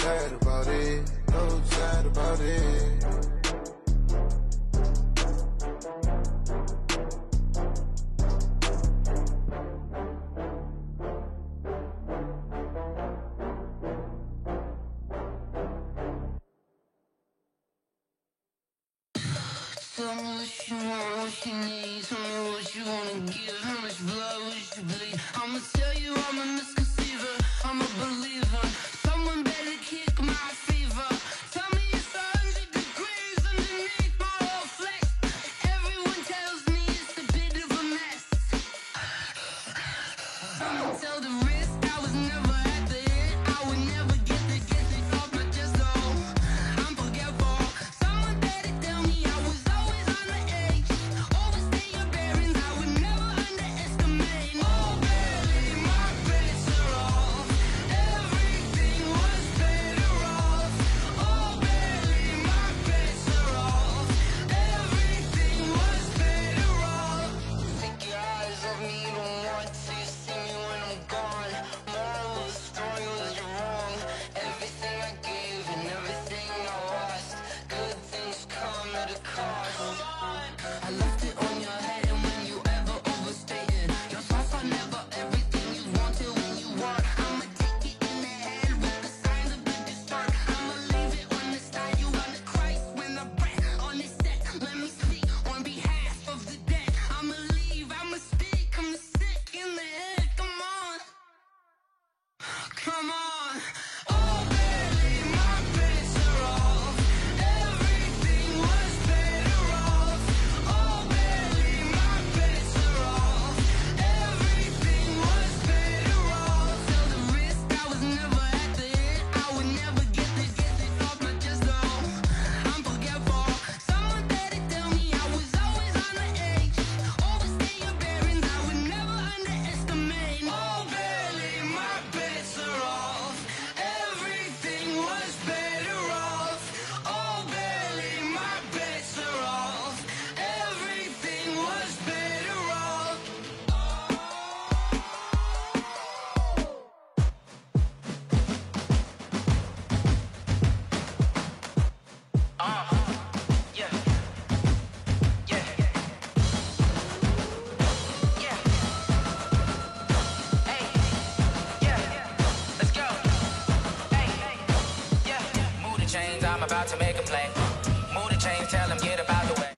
sad about it, no sad about it. Tell me what you want, what you need. Tell me what you wanna give. How much blood would you bleed? I'ma tell you I'm a misconceiver, I'm a believer. Someone better kick my fever. Tell me it's 100 degrees underneath my whole flesh. Everyone tells me it's a bit of a mess. Someone tell the risk I was never at the end. I would never get it off my chest though. I'm forgetful. Someone better tell me I was always on the edge. Overstay your bearings, I would never underestimate. Oh baby, my bets are off. Everything was better off. Oh baby, my bets are off. Everything was better off. Take your eyes off me, you don't want to see me when I'm gone. Moral of the story was you're wrong. Everything I gave and everything I lost. Good things come at a cost. I left it on your head, and when you ever overstated, your thoughts are never everything you wanted when you want. I'ma take it in the head with the signs of the dessert. I'ma leave it on the side. You wanna Christ when I breath on this set. Let me speak on behalf of the dead. I'ma leave, I'ma speak. I'm sick in the head. Come on, come on. Oh baby, my bets are off. Everything was better off. Oh baby, my bets are off. Everything was better off. Tell the risk I was never at the end. I would never get it off my chest though. I'm forgetful. Someone better tell me I was always on the edge. Overstay your bearings, I would never underestimate. Oh baby, my bets are off. Everything was better off. Oh baby, my bets are off. Everything was better off. Yeah. Yeah. Yeah. Hey. Yeah. Let's go. Hey. Yeah. Move the chains, I'm about to make a play. Move the chains, tell them get about the way.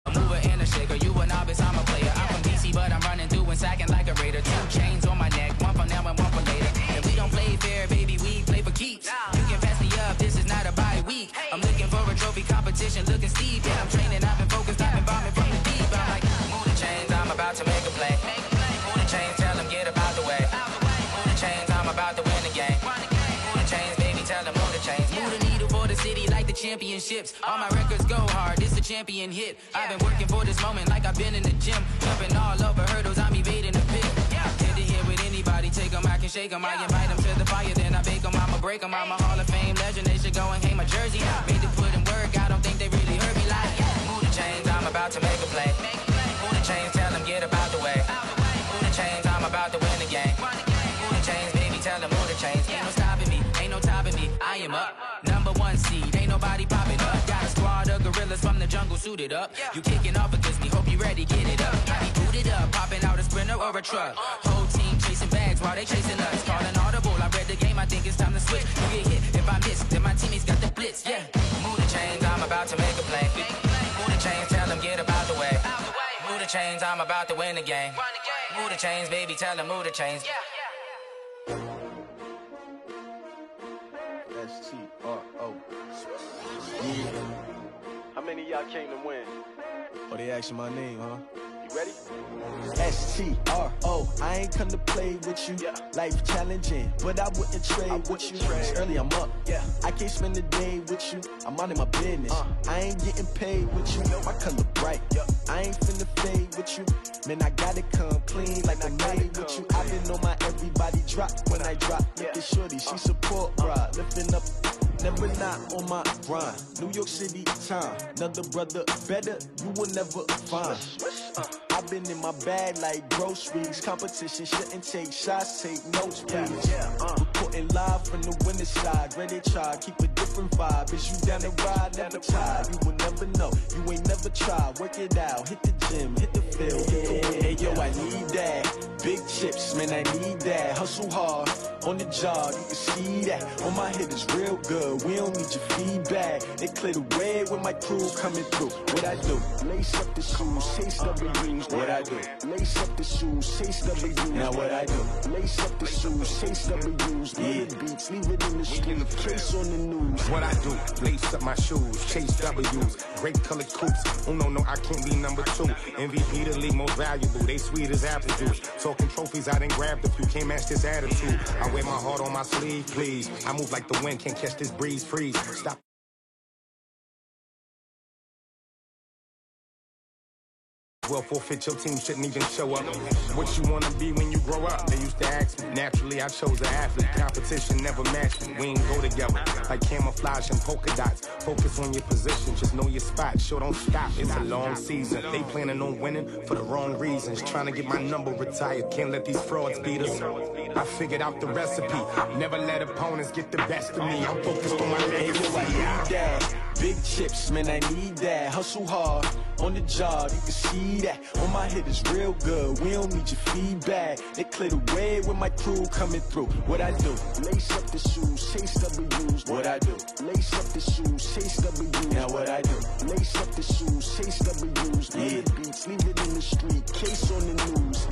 A mover and a shaker, you a novice, I'm a player. I'm from DC, but I'm running through and sacking like a raider. 2 chains on my neck, one for now and one for later. And we don't play fair, baby, we play for keeps. You can pass me up, this is not a bye week. I'm looking for a trophy competition, looking steep. Yeah, I'm training, I've been focused, I've been bombing from the deep. I'm like, move the chains, I'm about to make a play. Move the chains, tell them get about the way. Move the chains, I'm about to win the game. Move the chains, baby, tell them move the chains. Move the needle for the city like the championships. All my records go hard, this a champion hit. I've been working for this moment like I've been in the gym. Jumping all over hurdles, I'm evading the pit. Head to head with anybody, take them, I can shake them. I invite them to the fire, then I bake them, I'ma break them. I'm a Hall of Fame legend, they should go and hang my jersey. Made to put in work, I don't think they really heard me like. Move the chains, I'm about to make a play. Move the chains, tell them get about the way. Move the chains, I'm about to win the game. Move the chains, baby, tell them move the chains. Ain't no stopping me, ain't no topping me, I am up. #1 seed, ain't nobody popping up. Got a squad of gorillas from the jungle suited up. You kicking off against me, hope you ready, get it up. I be booted up, popping out a Sprinter or a truck. Whole team chasing bags while they chasing us. Calling audible, I read the game, I think it's time to switch. You get hit, if I miss, then my teammates got the blitz, yeah. Move the chains, I'm about to make a play. Move the chains, tell them get about the way. Move the chains, I'm about to win the game. Move the chains, baby, tell them move the chains. S-T-R-O. Yeah. How many of y'all came to win? Oh, they asking my name, huh? You ready? S-T-R-O. I ain't come to play with you. Life challenging, but I wouldn't trade with you. It's early, I'm up. I can't spend the day with you. I'm minding my business. I ain't getting paid with you. My color bright. I ain't finna fade with you. Man, I gotta come clean like I made with you. I've been on my everybody drop when I drop. Look at shorty, she support ride. Lifting up, never not on my grind. New York City time. Another brother better, you will never find. I I've been in my bag like groceries. Competition shouldn't take shots, take notes, please. Reporting live from the winning side. Ready to try, keep a different vibe. Is you down the ride? Never tired. You will never know. You ain't never tried. Work it out. Hit the gym, hit the field. Hey, yo, I need that. Big chips, man, I need that. Hustle hard on the job, you can see that. On my head is real good. We don't need your feedback. They clear the way with my crew coming through. What I do? Lace up the shoes, chase W's. What I do? Lace up the shoes, chase W's. Now what I do? Lace up the shoes, chase W's. Yeah. The beats, leave it in the street, case on the news. What I do? Lace up my shoes, chase W's. Great colored coops. Oh no, I can't be number 2. MVP the league most valuable. They sweet as apple juice. Talking trophies, I didn't grab the few. Can't match this attitude. I wear my heart on my sleeve, please. I move like the wind, can't catch this breeze, freeze. Stop. Well, forfeit, your team shouldn't even show up. What you wanna be when you grow up? They used to ask me. Naturally, I chose an athlete. Competition never matched me. We ain't go together. Like camouflage and polka dots. Focus on your position, just know your spot. Sure, don't stop. It's a long season. They planning on winning for the wrong reasons. Trying to get my number retired. Can't let these frauds beat us. I figured out the recipe. Never let opponents get the best of me. I'm focused on my legacy. Big chips, man, I need that. Hustle hard on the job, you can see that. On my head is real good. We don't need your feedback. They clear the way with my crew coming through. What I do? Lace up the shoes, chase W's. What I do? Lace up the shoes, chase W's. Now what I do? Lace up the shoes, chase W's. Yeah. The beats, leave it in the street, case on the news.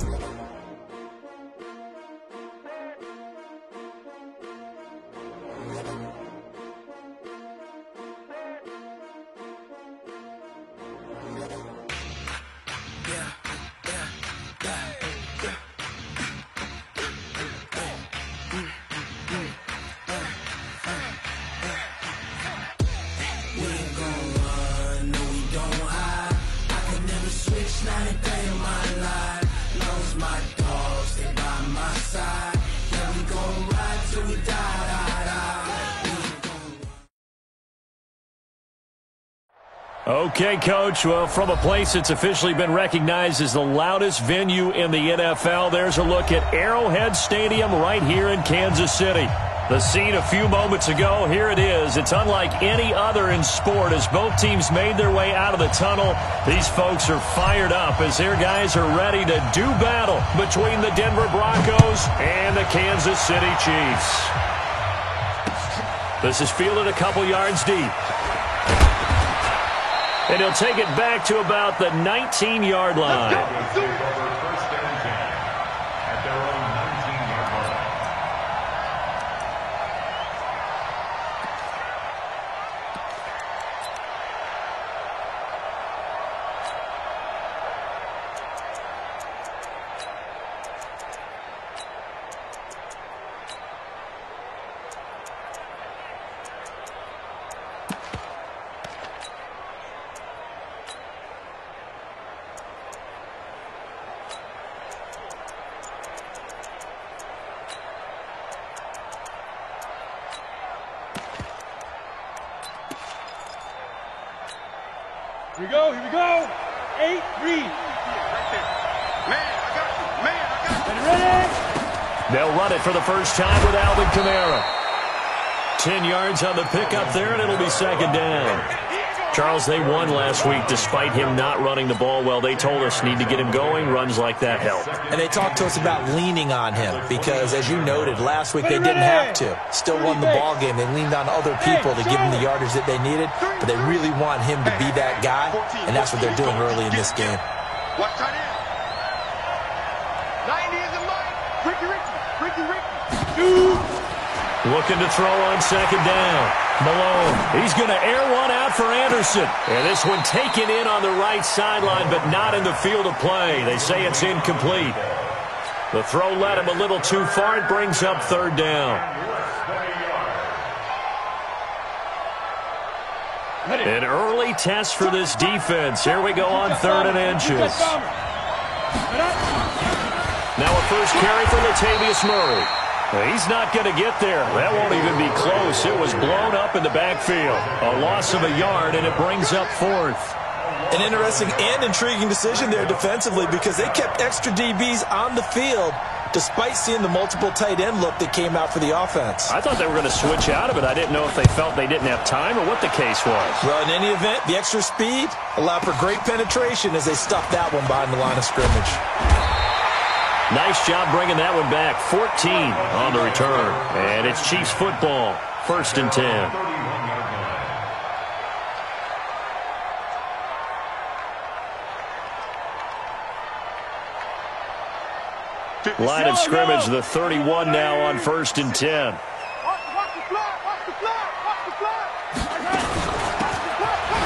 Okay, Coach. Well, from a place that's officially been recognized as the loudest venue in the NFL, there's a look at Arrowhead Stadium right here in Kansas City. The scene a few moments ago, here it is. It's unlike any other in sport as both teams made their way out of the tunnel. These folks are fired up as their guys are ready to do battle between the Denver Broncos and the Kansas City Chiefs. This is fielded a couple yards deep. And he'll take it back to about the 19-yard line. Here we go, here we go. 8, read. They'll run it for the first time with Alvin Kamara. 10 yards on the pickup there, and it'll be second down. Charles, they won last week despite him not running the ball well. They told us need to get him going. Runs like that help. And they talked to us about leaning on him because, as you noted, last week they didn't have to. Still won the ball game. They leaned on other people to give him the yardage that they needed, but they really want him to be that guy, and that's what they're doing early in this game. Watch tight end. 90 is the line. Ricky. Looking to throw on second down. Malone, he's going to air one out for Anderson. And this one taken in on the right sideline, but not in the field of play. They say it's incomplete. The throw led him a little too far. It brings up third down. An early test for this defense. Here we go on 3rd and inches. Now a first carry for Latavius Murray. He's not going to get there. That won't even be close. It was blown up in the backfield. A loss of a yard, and it brings up 4th. An interesting and intriguing decision there defensively because they kept extra DBs on the field despite seeing the multiple tight end look that came out for the offense. I thought they were going to switch out of it. I didn't know if they felt they didn't have time or what the case was. Well, in any event, the extra speed allowed for great penetration as they stuffed that one behind the line of scrimmage. Nice job bringing that one back. 14 on the return. And it's Chiefs football. 1st and 10. Line of scrimmage, the 31 now on 1st and 10.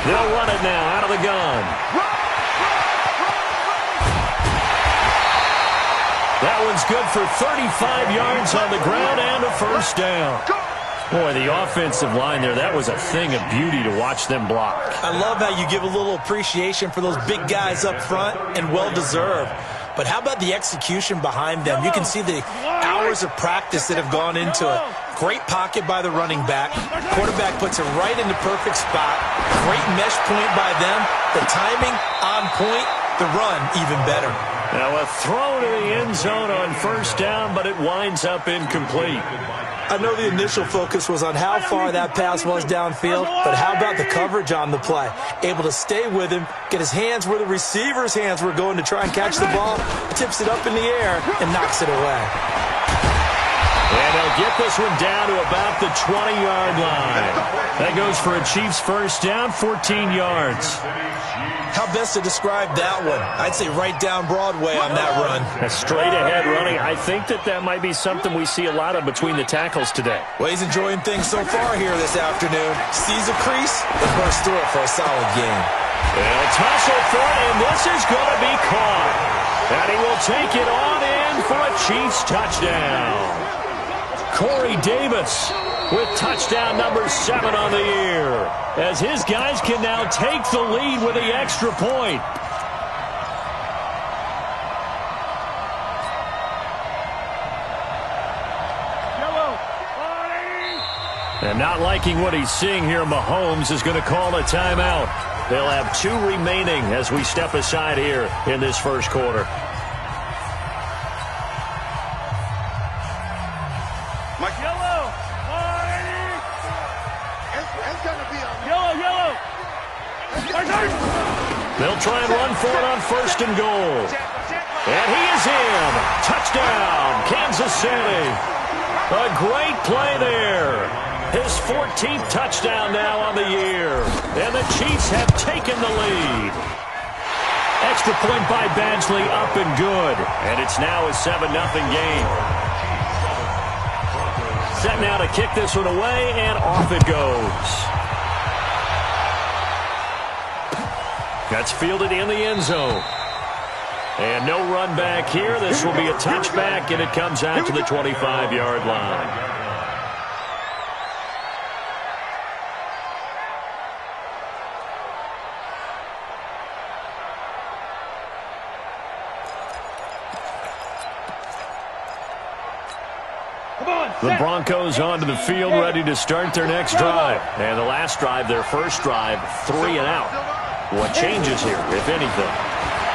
They'll run it now out of the gun. That one's good for 35 yards on the ground and a 1st down. Boy, the offensive line there, that was a thing of beauty to watch them block. I love how you give a little appreciation for those big guys up front, and well-deserved. But how about the execution behind them? You can see the hours of practice that have gone into it. Great pocket by the running back. Quarterback puts it right in the perfect spot. Great mesh point by them. The timing on point. The run even better. Now a throw to the end zone on 1st down, but it winds up incomplete. I know the initial focus was on how far that pass was downfield, but how about the coverage on the play? Able to stay with him, get his hands where the receiver's hands were going to try and catch the ball, tips it up in the air, and knocks it away. And they'll get this one down to about the 20-yard line. That goes for a Chiefs 1st down, 14 yards. How best to describe that one? I'd say right down Broadway on that run. A straight-ahead running. I think that might be something we see a lot of between the tackles today. Well, he's enjoying things so far here this afternoon. Sees a crease and bursts through it for a solid game. They'll tussle for it, and this is going to be caught. And he will take it on in for a Chiefs touchdown. Corey Davis with touchdown number 7 on the year, as his guys can now take the lead with the extra point. And not liking what he's seeing here, Mahomes is going to call a timeout. They'll have 2 remaining as we step aside here in this 1st quarter. They'll try and run for it on 1st and goal. And he is in. Touchdown, Kansas City. A great play there. His 14th touchdown now on the year. And the Chiefs have taken the lead. Extra point by Badgley, up and good. And it's now a 7-0 game. Set now to kick this one away, and off it goes. That's fielded in the end zone. And no run back here. This will be a touchback, and it comes out to the 25-yard line. The Broncos onto the field, ready to start their next drive. And the last drive, their first drive, 3 and out. What changes here, if anything?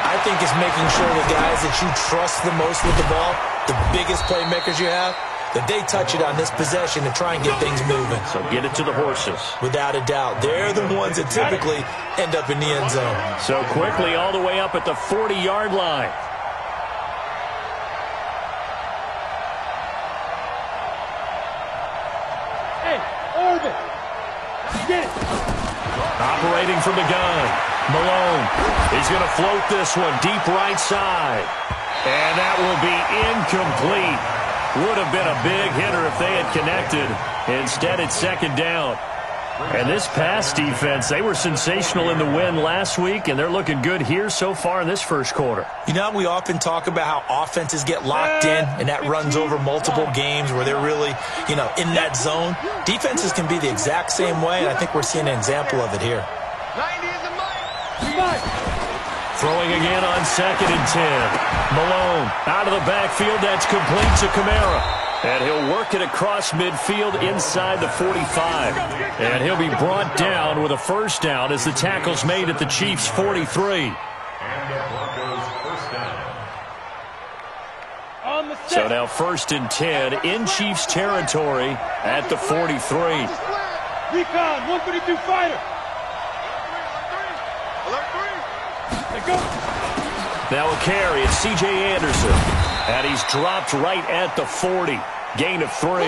I think it's making sure the guys that you trust the most with the ball, the biggest playmakers you have, that they touch it on this possession to try and get things moving. So get it to the horses. Without a doubt. They're the ones that typically end up in the end zone. So quickly all the way up at the 40-yard line. Operating from the gun, Malone. He's going to float this one deep right side. And that will be incomplete. Would have been a big hitter if they had connected. Instead, it's 2nd down. And this pass defense, they were sensational in the win last week, and they're looking good here so far in this 1st quarter. You know, we often talk about how offenses get locked in, and that runs over multiple games where they're really, in that zone. Defenses can be the exact same way, and I think we're seeing an example of it here. Throwing again on 2nd and 10. Malone out of the backfield. That's complete to Kamara. And he'll work it across midfield inside the 45. And he'll be brought down with a first down as the tackle's made at the Chiefs' 43. So now 1st and 10 in Chiefs territory at the 43. Recon, 132 fighter. Alert 3. Go. Now a carry, it's C.J. Anderson. And he's dropped right at the 40. Gain of 3.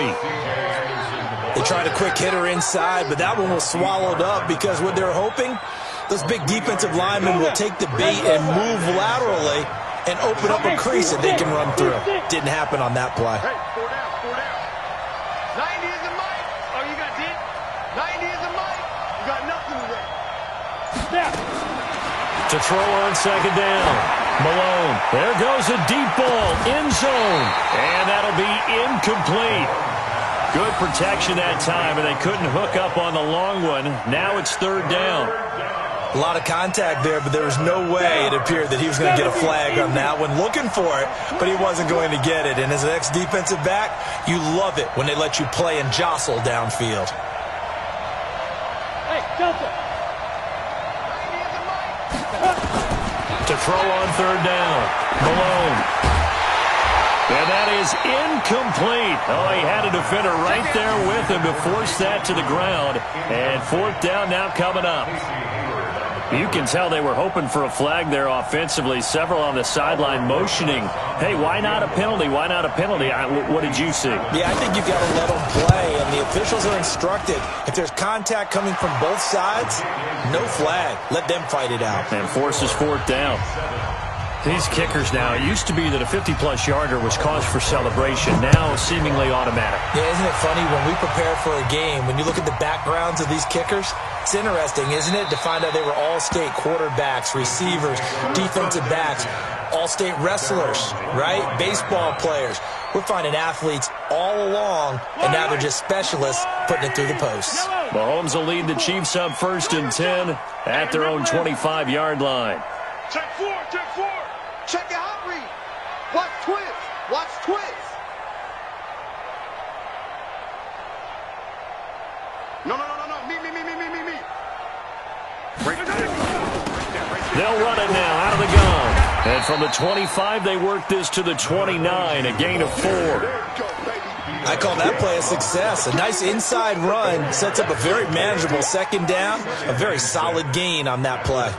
They tried a quick hitter inside, but that one was swallowed up because what they're hoping, those big defensive linemen will take the bait and move laterally and open up a crease that they can run through. Didn't happen on that play. Hey, 4 down, 4 down. 90 is the mic. Oh, you got deep? 90 is the mic. You got nothing today. Snap. To throw on 2nd down. Malone. There goes a deep ball. End zone. And that'll be incomplete. Good protection that time, and they couldn't hook up on the long one. Now it's 3rd down. A lot of contact there, but there was no way it appeared that he was going to get a flag on that one. Looking for it, but he wasn't going to get it. And as an ex-defensive back, you love it when they let you play and jostle downfield. Hey, Delta. To throw on 3rd down. Malone. And that is incomplete. Oh, he had a defender right there with him to force that to the ground. And 4th down now coming up. You can tell they were hoping for a flag there offensively. Several on the sideline motioning, hey, why not a penalty? Why not a penalty? What did you see? Yeah, I think you've got to let them play, and the officials are instructed. If there's contact coming from both sides, no flag. Let them fight it out. And forces 4th down. These kickers now, it used to be that a 50-plus yarder was cause for celebration. Now seemingly automatic. Yeah, isn't it funny when we prepare for a game, when you look at the backgrounds of these kickers, it's interesting, isn't it, to find out they were all-state quarterbacks, receivers, defensive backs, all-state wrestlers, right? Baseball players. We're finding athletes all along, and now they're just specialists putting it through the posts. Mahomes will lead the Chiefs up 1st and 10 at their own 25-yard line. Check 4, check 4. Check your hot read. Watch twist. Watch twist. No. Me. They'll run it now out of the gun. And from the 25, they work this to the 29, a gain of 4. I call that play a success. A nice inside run sets up a very manageable 2nd down, a very solid gain on that play.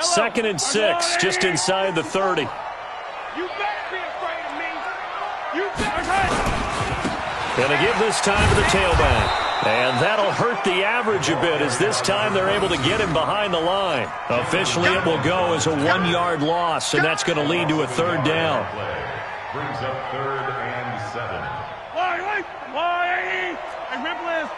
Second and 6, just inside the 30. You better be afraid of me. You better. Gonna give this time to the tailback. And that'll hurt the average a bit as this time they're able to get him behind the line. Officially, it will go as a 1-yard loss, and that's going to lead to a 3rd down. Brings up 3rd and 7. Why? Hey, Ripple.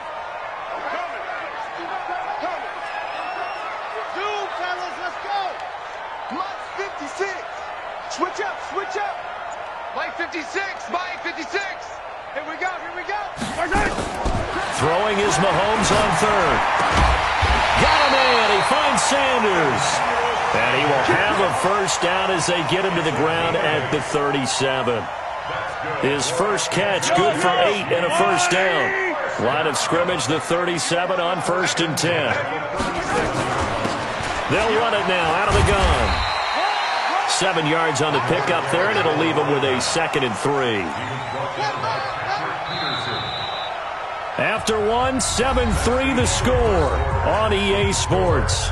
Switch up. Mike 56. Here we go. Throwing is Mahomes on 3rd. Got him in. He finds Sanders. And he will have a first down as they get him to the ground at the 37. His first catch, good for 8 and a first down. Line of scrimmage, the 37 on 1st and 10. They'll run it now out of the gun. 7 yards on the pickup there, and it'll leave them with a 2nd and 3. After 1, 7-3 the score on EA Sports.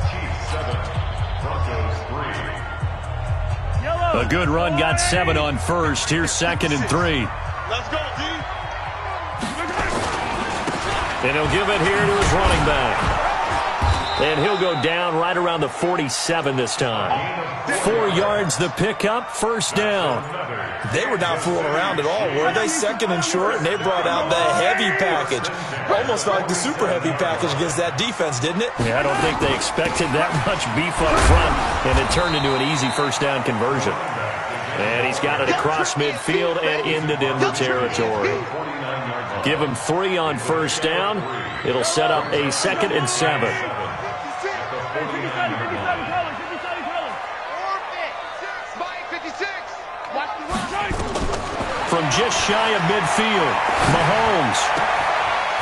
A good run, got 7 on 1st. Here's 2nd and 3. Let's go, D. And he'll give it here to his running back. And he'll go down right around the 47 this time. 4 yards the pickup, first down. They were not fooling around at all, were they? 2nd and short, and they brought out the heavy package. Almost like the super heavy package against that defense, didn't it? Yeah, I don't think they expected that much beef up front, and it turned into an easy first down conversion. And he's got it across midfield and into Denver territory. Give him 3 on first down. It'll set up a 2nd and 7. From just shy of midfield, Mahomes.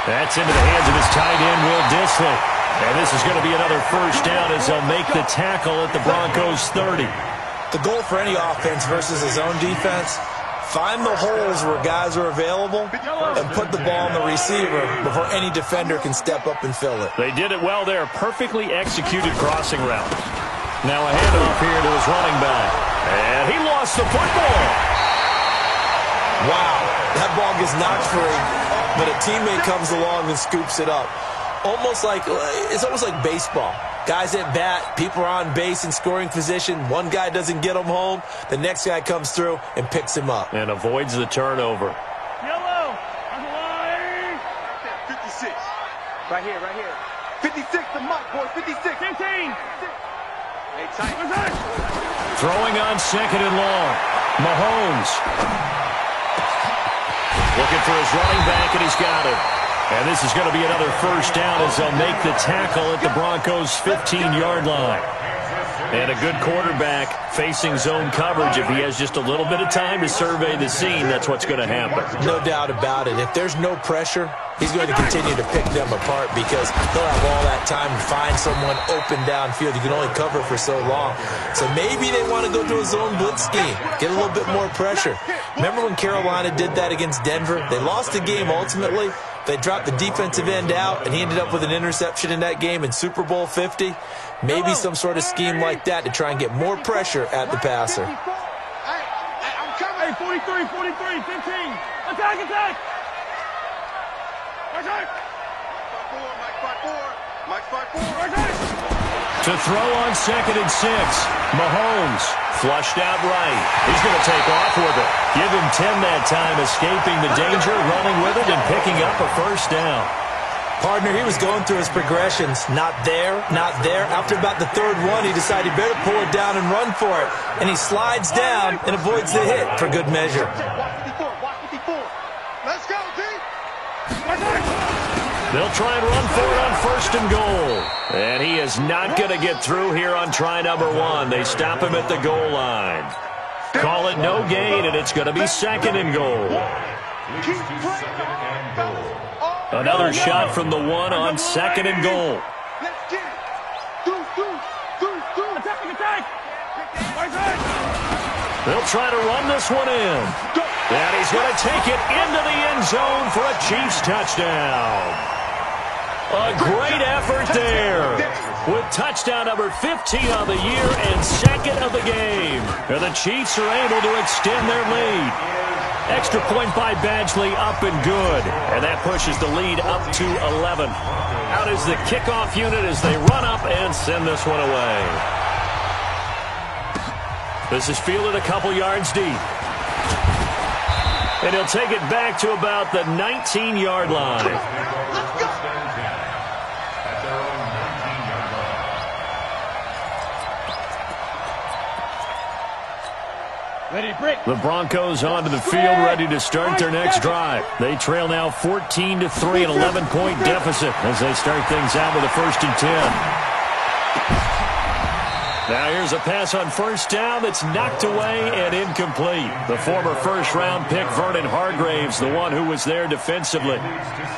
That's into the hands of his tight end, Will Dissly. And this is going to be another first down as they'll make the tackle at the Broncos 30. The goal for any offense versus his own defense, find the holes where guys are available and put the ball on the receiver before any defender can step up and fill it. They did it well there. Perfectly executed crossing route. Now a handoff here to his running back. And he lost the football. Wow, that ball gets knocked free, but a teammate comes along and scoops it up. It's almost like baseball. Guys at bat, people are on base in scoring position. One guy doesn't get him home. The next guy comes through and picks him up. And avoids the turnover. Yellow, on the line. 56. Right here, right here. 56, the Mike, boy, 56. 15. Hey, tight. Throwing on second and long. Mahomes. Looking for his running back, and he's got it. And this is going to be another first down as they'll make the tackle at the Broncos' 15-yard line. And a good quarterback facing zone coverage. If he has just a little bit of time to survey the scene, that's what's going to happen. No doubt about it. If there's no pressure, he's going to continue to pick them apart because he'll have all that time to find someone open downfield. You can only cover for so long. So maybe they want to go to a zone blitz scheme, get a little bit more pressure. Remember when Carolina did that against Denver? They lost the game ultimately. They dropped the defensive end out, and he ended up with an interception in that game in Super Bowl 50. Maybe some sort of scheme like that to try and get more pressure at the passer. Hey, 43, 15. Attack, attack. Mike 5-4. To throw on second and 6, Mahomes flushed out right. He's going to take off with it. Give him 10 that time, escaping the danger, running with it, and picking up a first down. Partner, he was going through his progressions. Not there, not there. After about the third one, he decided he better pull it down and run for it. And he slides down and avoids the hit for good measure. Watch 54. Let's go, D. They'll try and run for it on first and goal. And he is not going to get through here on try number 1. They stop him at the goal line. Call it no gain, and it's going to be second and goal. Another shot from the 1 on second and goal. Let's get it. Attack. They'll try to run this one in. And he's going to take it into the end zone for a Chiefs touchdown. A great effort there with touchdown number 15 on the year and second of the game. And the Chiefs are able to extend their lead. Extra point by Badgley, up and good. And that pushes the lead up to 11. Out is the kickoff unit as they run up and send this one away. This is fielded a couple yards deep. And he'll take it back to about the 19-yard line. The Broncos onto the field, ready to start their next drive. They trail now 14-3, an 11-point deficit as they start things out with a 1st and 10. Now here's a pass on first down that's knocked away and incomplete. The former first-round pick, Vernon Hargreaves, the one who was there defensively.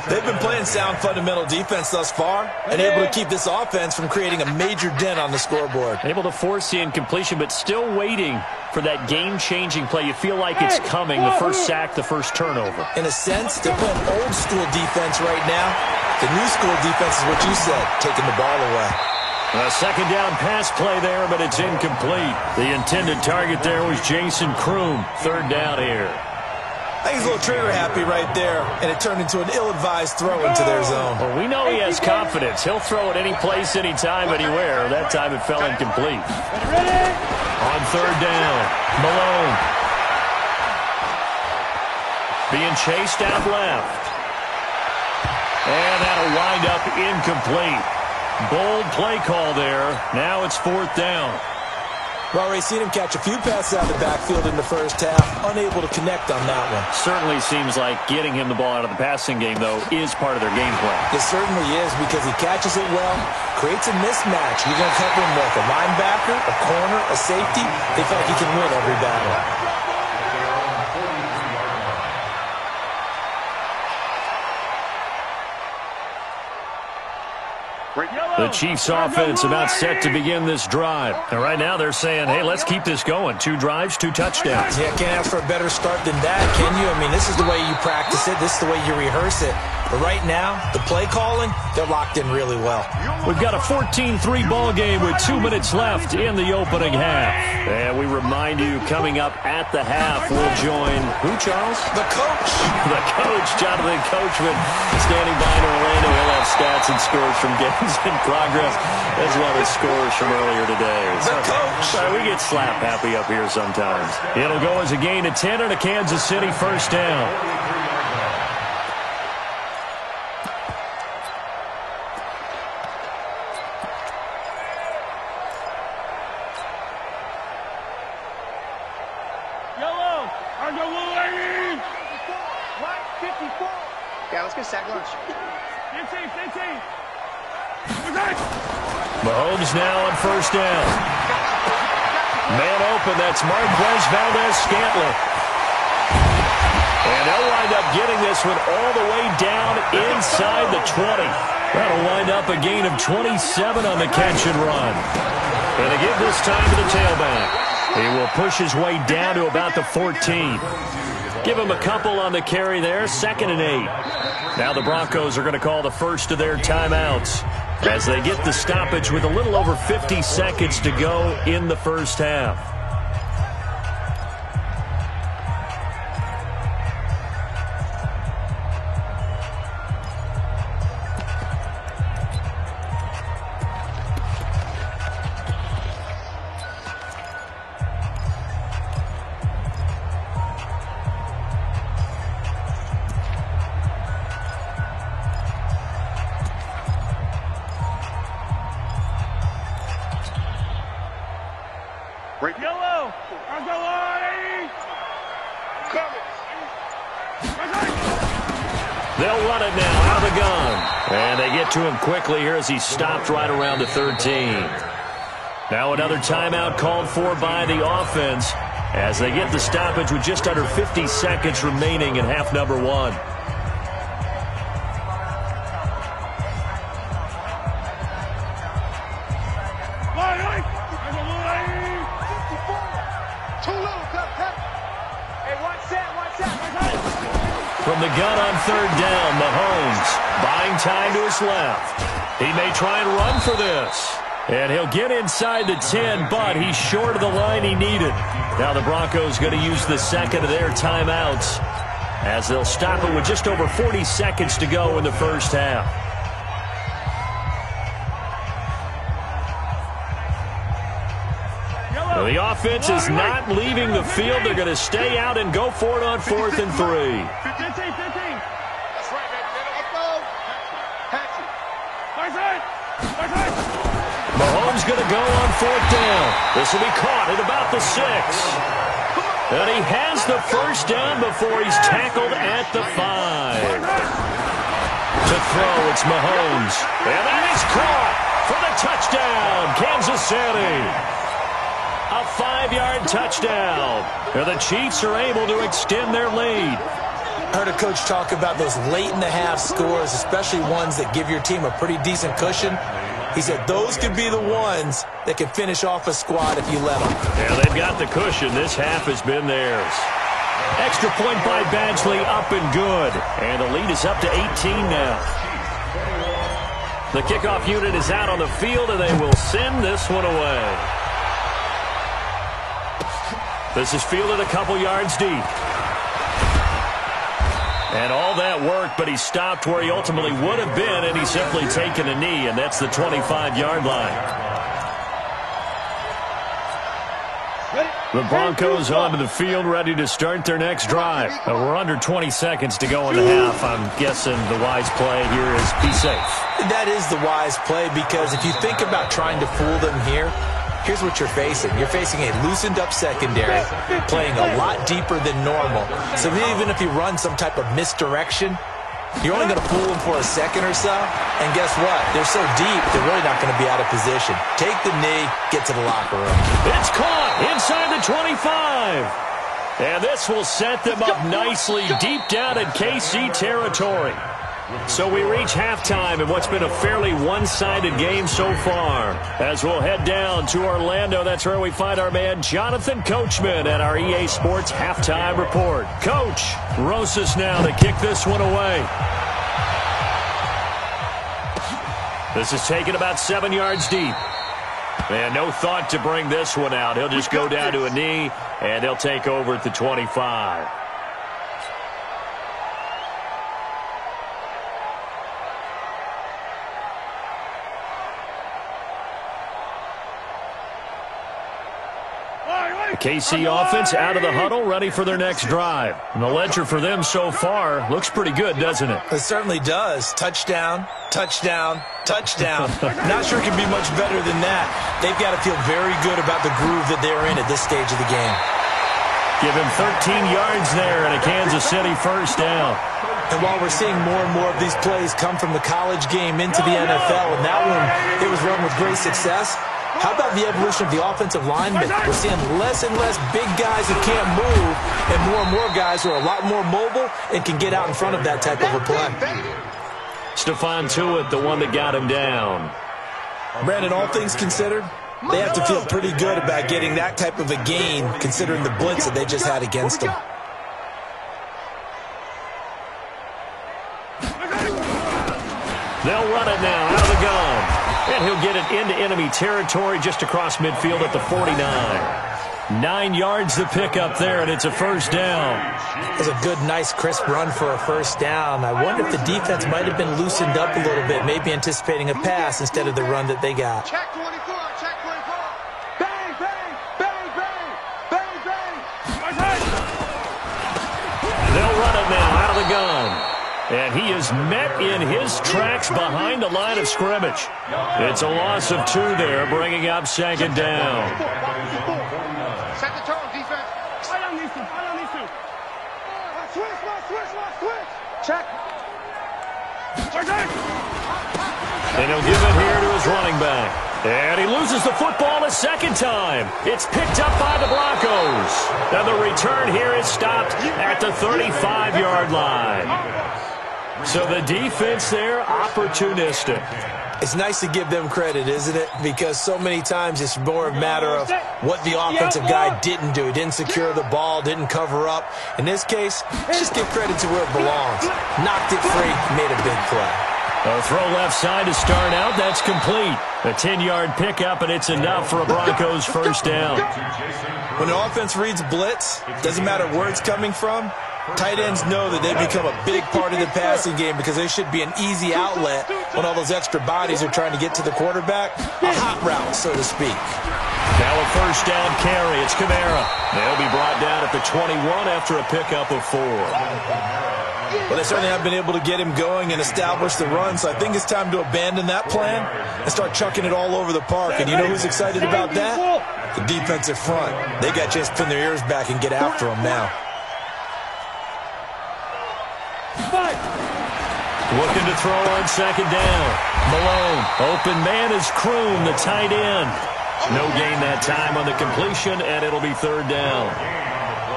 They've been playing sound fundamental defense thus far and able to keep this offense from creating a major dent on the scoreboard. Able to force the incompletion, but still waiting for that game-changing play. You feel like it's coming, the first sack, the first turnover. In a sense, they're playing old-school defense right now. The new-school defense is what you said, taking the ball away. A second down pass play there, but it's incomplete. The intended target there was Jason Kroom. Third down here. I think he's a little trigger happy right there, and it turned into an ill-advised throw into their zone. Well, we know he has confidence. He'll throw it any place, anytime, anywhere. That time it fell incomplete. On third down, Malone. Being chased out left. And that'll wind up incomplete. Bold play call there. Now it's fourth down. Well, we've seen him catch a few passes out of the backfield in the first half, unable to connect on that one. Certainly seems like getting him the ball out of the passing game, though, is part of their game plan. It certainly is because he catches it well, creates a mismatch. You're going to cover him with a linebacker, a corner, a safety. They feel like he can win every battle. The Chiefs offense about set to begin this drive. And right now they're saying, hey, let's keep this going. 2 drives, 2 touchdowns. Yeah, can't ask for a better start than that, can you? I mean, this is the way you practice it. This is the way you rehearse it. But right now, the play calling, they're locked in really well. We've got a 14-3 ball game with 2 minutes left in the opening half. And we remind you, coming up at the half, we'll join who, Charles? The coach. The coach, Jonathan Coachman, standing by in Orlando. He'll have stats and scores from games in progress, as well as scores from earlier today. The coach. We get slap happy up here sometimes. It'll go as a gain of 10 and a Kansas City first down. Yeah, let's get sack lunch. Mahomes now on first down. Man open, that's Marquez Valdes-Scantling. And they'll wind up getting this one all the way down inside the 20. That'll wind up a gain of 27 on the catch and run. And they give this time to the tailback. He will push his way down to about the 14. Give him a couple on the carry there, 2nd and 8. Now the Broncos are going to call the first of their timeouts as they get the stoppage with a little over 50 seconds to go in the first half. Yellow! They'll run it now out of the gun. And they get to him quickly here as he stopped right around the 13. Now another timeout called for by the offense as they get the stoppage with just under 50 seconds remaining in half number 1. From the gun on 3rd down, Mahomes buying time to his left. He may try and run for this. And he'll get inside the 10, but he's short of the line he needed. Now the Broncos going to use the second of their timeouts as they'll stop it with just over 40 seconds to go in the first half. Well, the offense is not leaving the field. They're going to stay out and go for it on 4th and 3. Mahomes going to go on 4th down. This will be caught at about the 6. And he has the first down before he's tackled at the 5. To throw, it's Mahomes. And that is caught for the touchdown, Kansas City. A 5-yard touchdown. And the Chiefs are able to extend their lead. I heard a coach talk about those late-in-the-half scores, especially ones that give your team a pretty decent cushion. He said those could be the ones that can finish off a squad if you let them. Yeah, they've got the cushion. This half has been theirs. Extra point by Badgley, up and good. And the lead is up to 18 now. The kickoff unit is out on the field, and they will send this one away. This is fielded a couple yards deep. And all that work, but he stopped where he ultimately would have been, and he's simply taken a knee, and that's the 25-yard line. The Broncos onto the field, ready to start their next drive. We're under 20 seconds to go in the half. I'm guessing the wise play here is be safe. That is the wise play, because if you think about trying to fool them here, here's what you're facing. You're facing a loosened-up secondary, playing a lot deeper than normal. So even if you run some type of misdirection, you're only going to fool them for a second or so. And guess what? They're so deep, they're really not going to be out of position. Take the knee, get to the locker room. It's caught inside the 25. And this will set them up nicely deep down in KC territory. So we reach halftime in what's been a fairly one-sided game so far. As we'll head down to Orlando, that's where we find our man Jonathan Coachman at our EA Sports Halftime Report. Coach, Rosas now to kick this one away. This is taken about 7 yards deep. And no thought to bring this one out. He'll just go down to a knee, and he'll take over at the 25. The KC offense out of the huddle, ready for their next drive. And the ledger for them so far looks pretty good, doesn't it? It certainly does. Touchdown, touchdown, touchdown. Not sure it can be much better than that. They've got to feel very good about the groove that they're in at this stage of the game. Give him 13 yards there and a Kansas City first down. And while we're seeing more and more of these plays come from the college game into the NFL, and that one, it was run with great success, how about the evolution of the offensive linemen? We're seeing less and less big guys who can't move and more guys who are a lot more mobile and can get out in front of that type of a play. Stephon Tuitt, the one that got him down. Brandon, all things considered, they have to feel pretty good about getting that type of a gain considering the blitz that they just had against them. They'll run it now out of the gun. And he'll get it into enemy territory just across midfield at the 49. 9 yards to pick up there, and it's a first down. It was a good, nice, crisp run for a first down. I wonder if the defense might have been loosened up a little bit, maybe anticipating a pass instead of the run that they got. Check 24, check 24. Bang, bang, bang, bang, bang, bang. They'll run it now out of the gun. And he is met in his tracks behind the line of scrimmage. It's a loss of 2 there, bringing up second down. Set the tone, defense. I don't need to. Switch. Check. And he'll give it here to his running back. And he loses the football a second time. It's picked up by the Broncos. And the return here is stopped at the 35-yard line. So the defense there, opportunistic. It's nice to give them credit, isn't it? Because so many times it's more a matter of what the offensive guy didn't do. He didn't secure the ball, didn't cover up. In this case, just give credit to where it belongs. Knocked it free, made a big play. A throw left side to start out. That's complete. A 10-yard pickup, and it's enough for a Broncos first down. When the offense reads blitz, doesn't matter where it's coming from, tight ends know that they become a big part of the passing game because they should be an easy outlet when all those extra bodies are trying to get to the quarterback. A hot route, so to speak. Now a first down carry. It's Kamara. They'll be brought down at the 21 after a pickup of 4. Well, they certainly have been able to get him going and establish the run, so I think it's time to abandon that plan and start chucking it all over the park. And you know who's excited about that? The defensive front. They got a chance to pin their ears back and get after him now. Looking to throw on second down. Malone. Open man is Kroon, the tight end. No gain that time on the completion, and it'll be third down.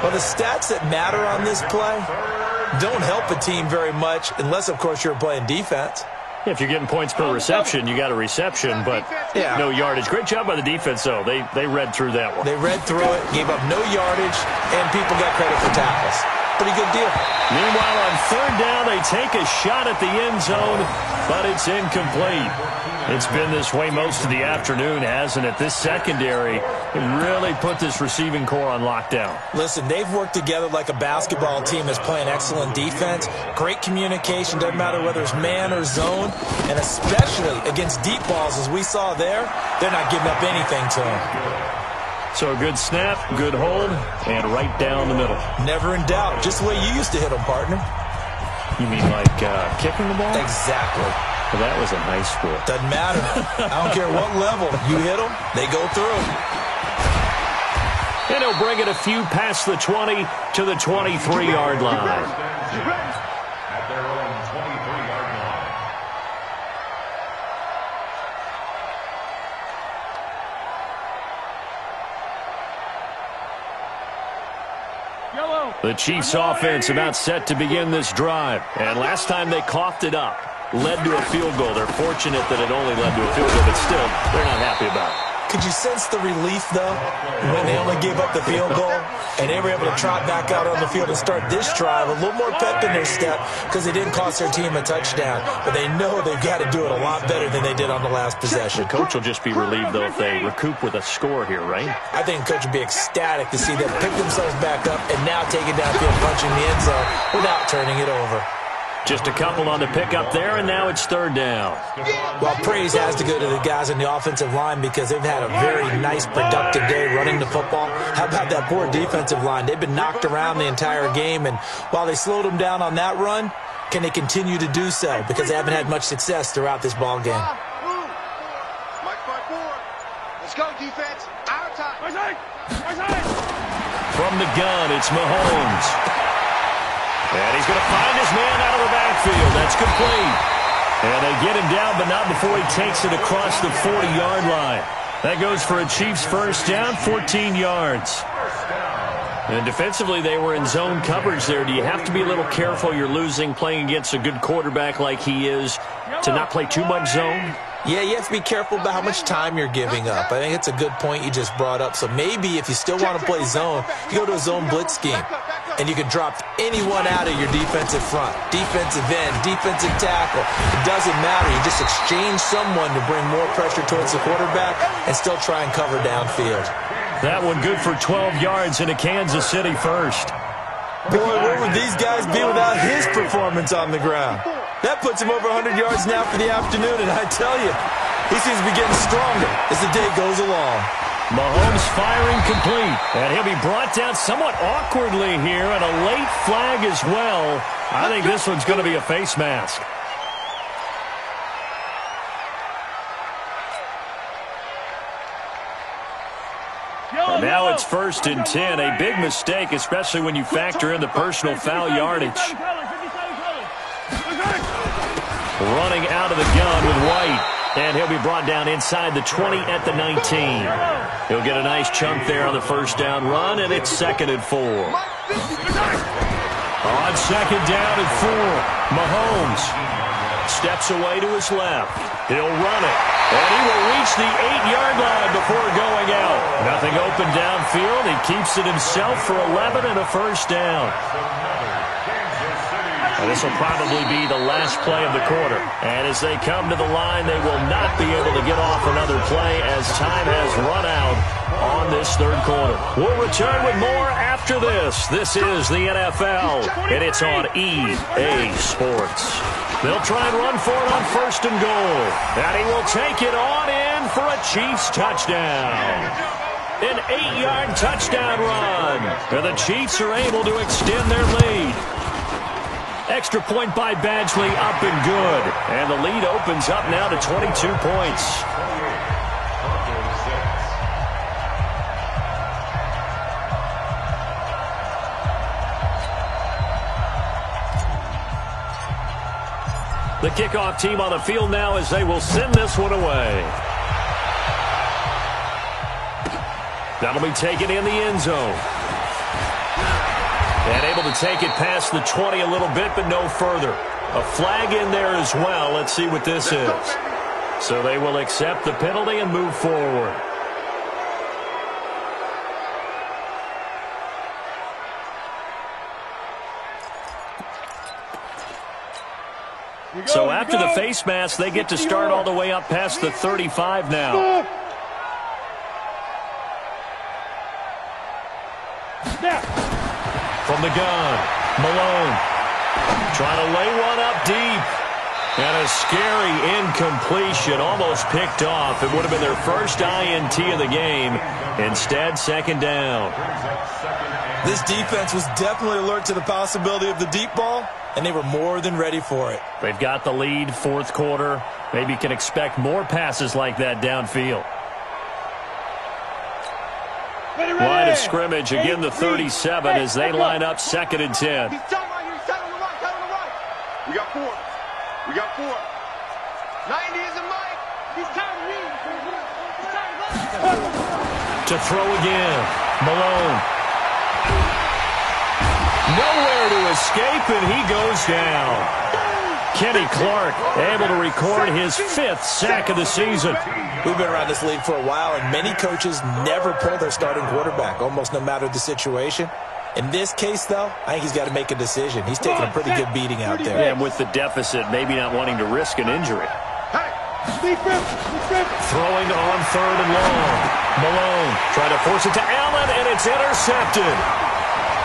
Well, the stats that matter on this play don't help a team very much unless, of course, you're playing defense. If you're getting points per reception, you got a reception, but no yardage. Great job by the defense, though. They read through that one. They read through it, gave up no yardage, and people got credit for tackles. Pretty good deal. Meanwhile, on third down, they take a shot at the end zone, but it's incomplete. It's been this way most of the afternoon, hasn't it? This secondary really put this receiving core on lockdown. Listen, they've worked together like a basketball team that's playing excellent defense. Great communication, doesn't matter whether it's man or zone, and especially against deep balls, as we saw there, they're not giving up anything to them. So a good snap, good hold, and right down the middle. Never in doubt. Just the way you used to hit them, partner. You mean like kicking the ball? Exactly. Well, that was in high school. Doesn't matter. I don't care what level. You hit them, they go through. And he'll bring it a few past the 20 to the 23-yard line. At their own 23-yard line. Yellow. The Chiefs offense about set to begin this drive. And last time they coughed it up, led to a field goal. They're fortunate that it only led to a field goal, but still, they're not happy about it. Could you sense the relief, though, when they only gave up the field goal and they were able to trot back out on the field and start this drive a little more pep in their step because they didn't cost their team a touchdown. But they know they've got to do it a lot better than they did on the last possession. The coach will just be relieved, though, if they recoup with a score here, right? I think the coach would be ecstatic to see them pick themselves back up and now take it downfield, punching the end zone without turning it over. Just a couple on the pickup there, and now it's third down. Well, praise has to go to the guys on the offensive line because they've had a very nice, productive day running the football. How about that poor defensive line? They've been knocked around the entire game, and while they slowed them down on that run, can they continue to do so? Because they haven't had much success throughout this ball game. Mike 5-4. Let's go, defense. Our time. From the gun, it's Mahomes. And he's going to find his man out of the backfield. That's complete. And they get him down, but not before he takes it across the 40-yard line. That goes for a Chiefs first down, 14 yards. And defensively, they were in zone coverage there. Do you have to be a little careful? You're losing playing against a good quarterback like he is to not play too much zone? Yeah, you have to be careful about how much time you're giving up. I think it's a good point you just brought up. So maybe if you still want to play zone, you go to a zone blitz scheme. And you can drop anyone out of your defensive front, defensive end, defensive tackle. It doesn't matter. You just exchange someone to bring more pressure towards the quarterback and still try and cover downfield. That one good for 12 yards into Kansas City first. Boy, where would these guys be without his performance on the ground? That puts him over 100 yards now for the afternoon, and I tell you, he seems to be getting stronger as the day goes along. Mahomes firing complete, and he'll be brought down somewhat awkwardly here, and a late flag as well. I think this one's going to be a face mask. And now it's 1st and 10, a big mistake, especially when you factor in the personal foul yardage. Running out of the gun with White. And he'll be brought down inside the 20 at the 19. He'll get a nice chunk there on the first down run, and it's 2nd and 4. On 2nd down and 4, Mahomes steps away to his left. He'll run it, and he will reach the 8-yard line before going out. Nothing open downfield. He keeps it himself for 11 and a first down. And this will probably be the last play of the quarter. And as they come to the line, they will not be able to get off another play as time has run out on this third quarter. We'll return with more after this. This is the NFL, and it's on EA Sports. They'll try and run for it on 1st and goal. And he will take it on in for a Chiefs touchdown. An 8-yard touchdown run. And the Chiefs are able to extend their lead. Extra point by Badgley, up and good. And the lead opens up now to 22 points. The kickoff team on the field now as they will send this one away. That'll be taken in the end zone. And able to take it past the 20 a little bit, but no further. A flag in there as well. Let's see what this is. So they will accept the penalty and move forward. So after the face mask, they get to start all the way up past the 35 now. From the gun, Malone trying to lay one up deep. And a scary incompletion, almost picked off. It would have been their first INT of the game. Instead, 2nd down. This defense was definitely alert to the possibility of the deep ball, and they were more than ready for it. They've got the lead, 4th quarter. Maybe you can expect more passes like that downfield. Line of scrimmage, again the 37 as they line up 2nd and 10. He's tight right here. He's tight on the right. Tight on the right. We got 4. We got 4. 90 is a Mike. He's tight of me. He's tight of us. To throw again, Malone. Nowhere to escape, and he goes down. Kenny Clark able to record his 5th sack of the season. We've been around this league for a while, and many coaches never pull their starting quarterback, almost no matter the situation. In this case, though, I think he's got to make a decision. He's taking a pretty good beating out there. Yeah, and with the deficit, maybe not wanting to risk an injury. Throwing on 3rd and long. Malone trying to force it to Allen, and it's intercepted.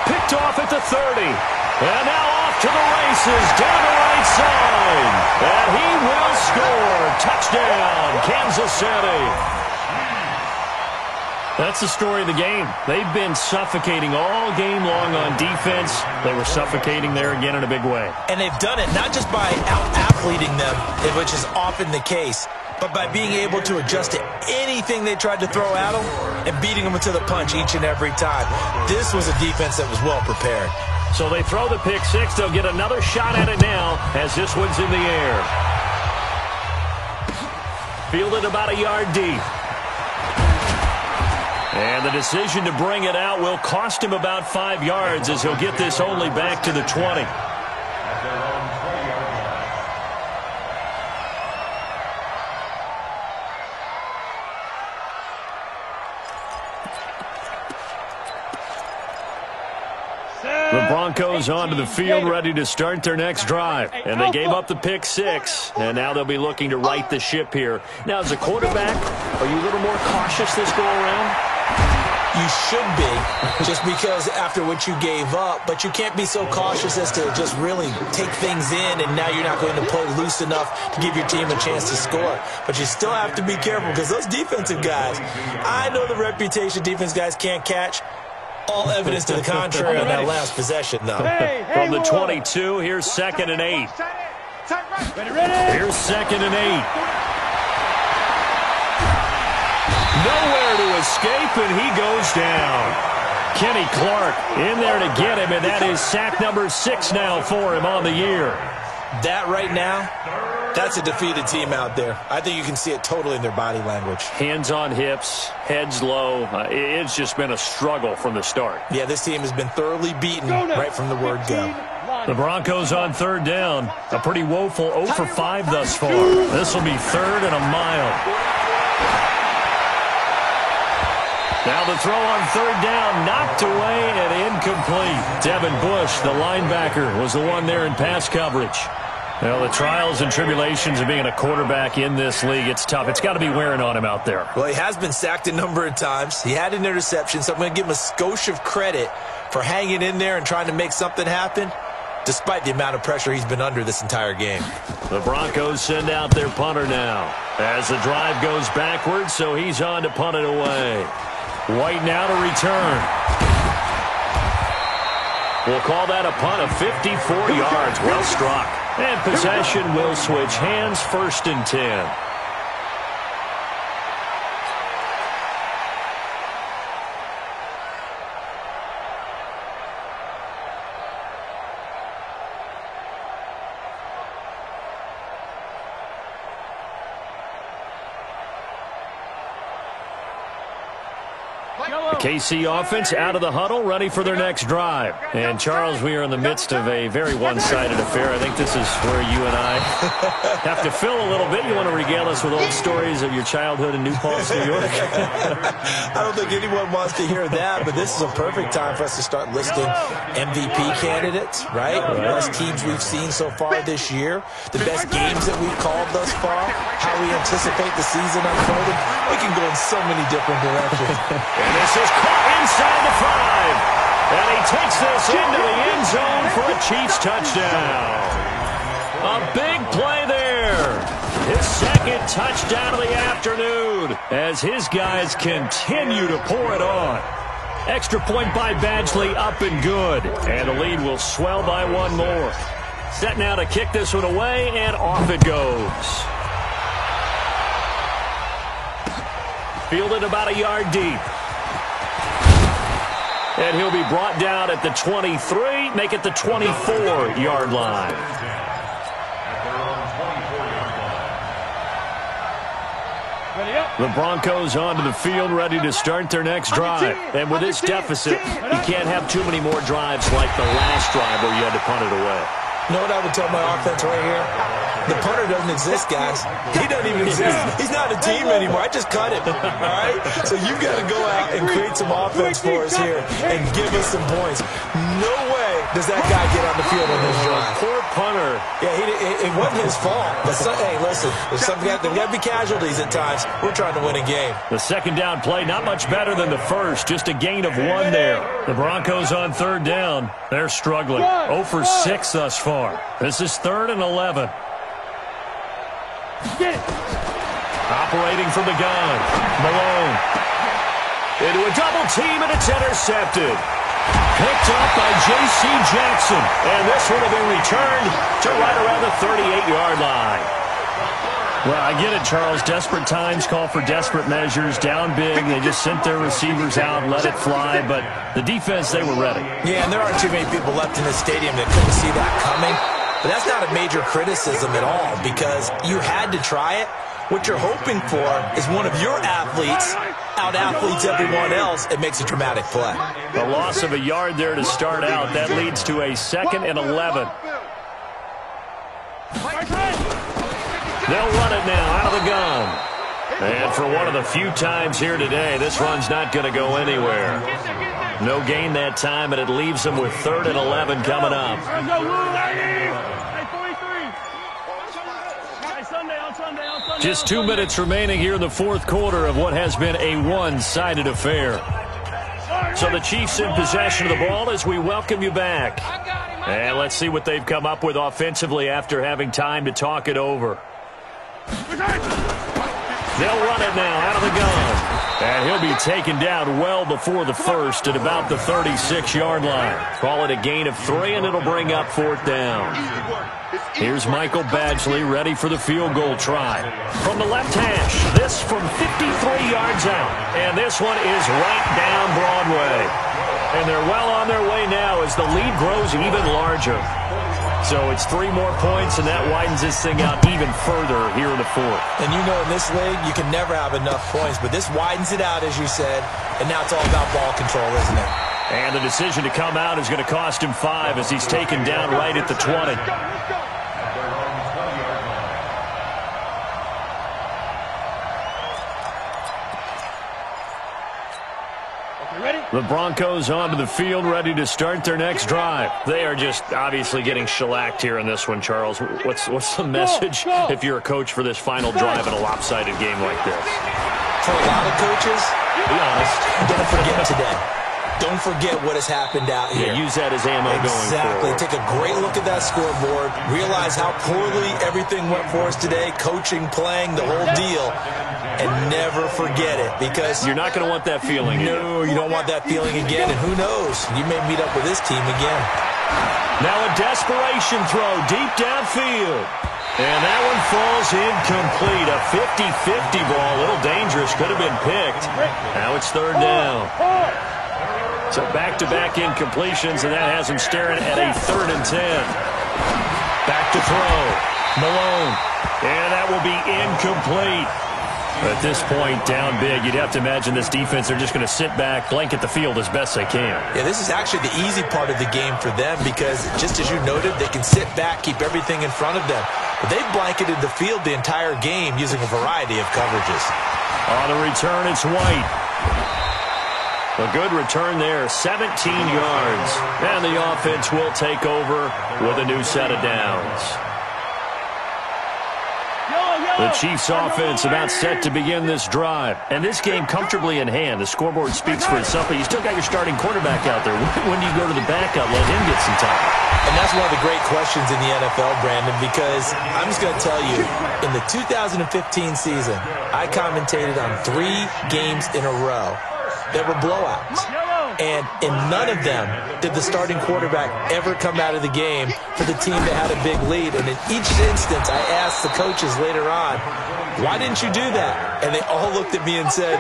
Picked off at the 30. And now off to the races, down the right side. And he will score. Touchdown, Kansas City. That's the story of the game. They've been suffocating all game long on defense. They were suffocating there again in a big way. And they've done it not just by out-athleting them, which is often the case, but by being able to adjust to anything they tried to throw at them and beating them to the punch each and every time. This was a defense that was well prepared. So they throw the pick six. They'll get another shot at it now as this one's in the air. Fielded about a yard deep. And the decision to bring it out will cost him about 5 yards as he'll get this only back to the 20. The Broncos onto the field, ready to start their next drive. And they gave up the pick six, and now they'll be looking to right the ship here. Now, as a quarterback, are you a little more cautious this go-around? You should be, just because after what you gave up, but you can't be so cautious as to just really take things in, and now you're not going to play loose enough to give your team a chance to score. But you still have to be careful because those defensive guys, I know the reputation defense guys can't catch. All evidence to the contrary on that last possession, though. From the 22, here's 2nd and 8. Here's 2nd and 8. Nowhere to escape, and he goes down. Kenny Clark in there to get him, and that is sack number 6 now for him on the year. That right now, that's a defeated team out there. I think you can see it totally in their body language. Hands on hips, heads low. It's just been a struggle from the start. Yeah, this team has been thoroughly beaten right from the word go. The Broncos on 3rd down. A pretty woeful 0 for 5 thus far. This will be 3rd and a mile. Now the throw on 3rd down, knocked away and incomplete. Devin Bush, the linebacker, was the one there in pass coverage. Well, the trials and tribulations of being a quarterback in this league, it's tough. It's got to be wearing on him out there. Well, he has been sacked a number of times. He had an interception, so I'm going to give him a skosh of credit for hanging in there and trying to make something happen, despite the amount of pressure he's been under this entire game. The Broncos send out their punter now as the drive goes backwards, so he's on to punt it away. White now to return. We'll call that a punt of 54 yards. Well struck. And possession will switch hands, 1st and 10. KC offense out of the huddle, ready for their next drive. And, Charles, we are in the midst of a very one-sided affair. I think this is where you and I have to fill a little bit. You want to regale us with old stories of your childhood in New Paltz, New York? I don't think anyone wants to hear that, but this is a perfect time for us to start listing MVP candidates, right? The best teams we've seen so far this year, the best games that we've called thus far, how we anticipate the season unfolding. We can go in so many different directions. And this is caught inside the 5. And he takes this into the end zone for a Chiefs touchdown. A big play there. His 2nd touchdown of the afternoon as his guys continue to pour it on. Extra point by Badgley, up and good. And the lead will swell by 1 more. Set now to kick this one away, and off it goes. Fielded about a yard deep. And he'll be brought down at the 23, make it the 24-yard line. The Broncos onto the field, ready to start their next drive. And with this deficit, you can't have too many more drives like the last drive where you had to punt it away. You know what I would tell my offense right here? The punter doesn't exist, guys. He doesn't even exist. He's not a team anymore. I just cut him, all right? So you've got to go out and create some offense for us here and give us some points. No way does that guy get on the field on this drive. Poor punter. Yeah, it wasn't his fault. But hey, listen, there's got to be casualties at times. We're trying to win a game. The second down play, not much better than the first. Just a gain of 1 there. The Broncos on third down. They're struggling. 0 for 6 thus far. This is 3rd and 11. Operating from the gun. Malone. Into a double team, and it's intercepted. Picked up by J.C. Jackson. And this one will be returned to right around the 38-yard line. Well, I get it, Charles. Desperate times call for desperate measures. Down big. They just sent their receivers out, let it fly. But the defense, they were ready. Yeah, and there aren't too many people left in the stadium that couldn't see that coming. But that's not a major criticism at all because you had to try it. What you're hoping for is one of your athletes out-athletes everyone else. It makes a dramatic play. The loss of a yard there to start out. That leads to a 2nd and 11. They'll run it now out of the gun. And for one of the few times here today, this run's not going to go anywhere. No gain that time, and it leaves them with 3rd and 11 coming up. Just 2 minutes remaining here in the 4th quarter of what has been a one-sided affair. So the Chiefs in possession of the ball as we welcome you back. And let's see what they've come up with offensively after having time to talk it over. They'll run it now out of the gun. And he'll be taken down well before the first at about the 36-yard line. Call it a gain of 3, and it'll bring up 4th down. Here's Michael Badgley ready for the field goal try. From the left hash, this from 53 yards out. And this one is right down Broadway. And they're well on their way now as the lead grows even larger. So it's 3 more points, and that widens this thing out even further here in the 4th. And you know in this league, you can never have enough points, but this widens it out, as you said, and now it's all about ball control, isn't it? And the decision to come out is going to cost him 5 as he's taken down right at the 20. The Broncos onto the field, ready to start their next drive. They are just obviously getting shellacked here in this one, Charles. What's the message if you're a coach for this final drive in a lopsided game like this? For a lot of coaches, be honest, don't forget today. Don't forget what has happened out here. Yeah, use that as ammo going forward. Exactly. Take a great look at that scoreboard. Realize how poorly everything went for us today, coaching, playing, the whole deal. And never forget it because you're not going to want that feeling again. No, you don't want that feeling again. And who knows? You may meet up with this team again. Now a desperation throw deep downfield. And that one falls incomplete. A 50-50 ball. A little dangerous. Could have been picked. Now it's 3rd down. So back-to-back incompletions, and that has him staring at a 3rd and 10. Back to throw. Malone. And that will be incomplete. At this point, down big, you'd have to imagine this defense, they're just going to sit back, blanket the field as best they can. Yeah, this is actually the easy part of the game for them because, just as you noted, they can sit back, keep everything in front of them. But they've blanketed the field the entire game using a variety of coverages. On the return, it's White. A good return there, 17 yards. And the offense will take over with a new set of downs. The Chiefs offense about set to begin this drive. And this game comfortably in hand. The scoreboard speaks for itself, but you still got your starting quarterback out there. When do you go to the backup, let him get some time? And that's one of the great questions in the NFL, Brandon, because I'm just going to tell you, in the 2015 season, I commentated on 3 games in a row that were blowouts. And in none of them did the starting quarterback ever come out of the game for the team that had a big lead. And in each instance, I asked the coaches later on, why didn't you do that? And they all looked at me and said,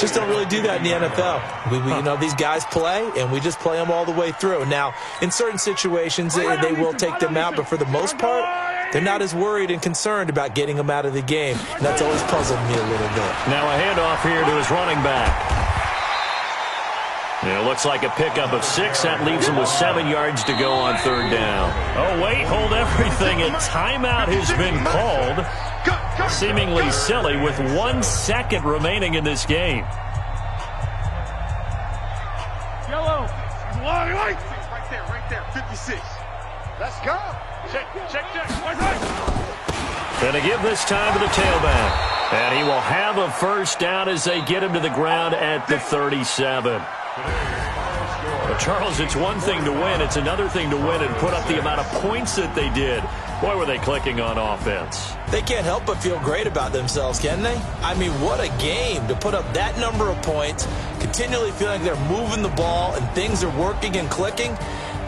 just don't really do that in the NFL. You know, these guys play, and we just play them all the way through. Now, in certain situations, they will take them out, but for the most part, they're not as worried and concerned about getting him out of the game. And that's always puzzled me a little bit. Now a handoff here to his running back. It looks like a pickup of 6. That leaves him with 7 yards to go on 3rd down. Oh, wait, hold everything. A timeout has been called. Seemingly silly with 1 second remaining in this game. Yellow. Right there. 56. Let's go. Check. Going to give this time to the tailback. And he will have a 1st down as they get him to the ground at the 37. But Charles, it's one thing to win. It's another thing to win and put up the amount of points that they did. Boy, were they clicking on offense. They can't help but feel great about themselves, can they? I mean, what a game to put up that number of points, continually feeling they're moving the ball and things are working and clicking.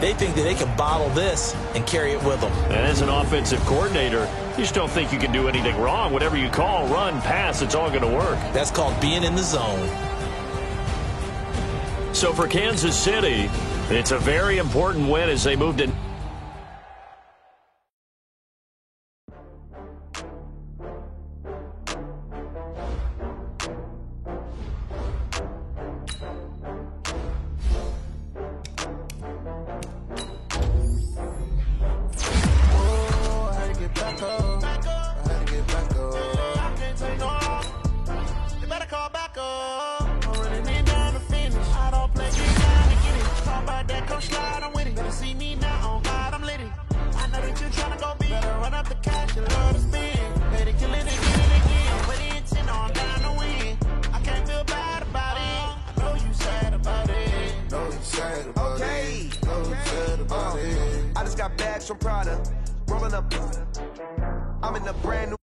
They think that they can bottle this and carry it with them. And as an offensive coordinator, you just don't think you can do anything wrong. Whatever you call, run, pass, it's all going to work. That's called being in the zone. So for Kansas City, it's a very important win as they moved in. I just got bags from Prada, rolling up. I'm in a brand new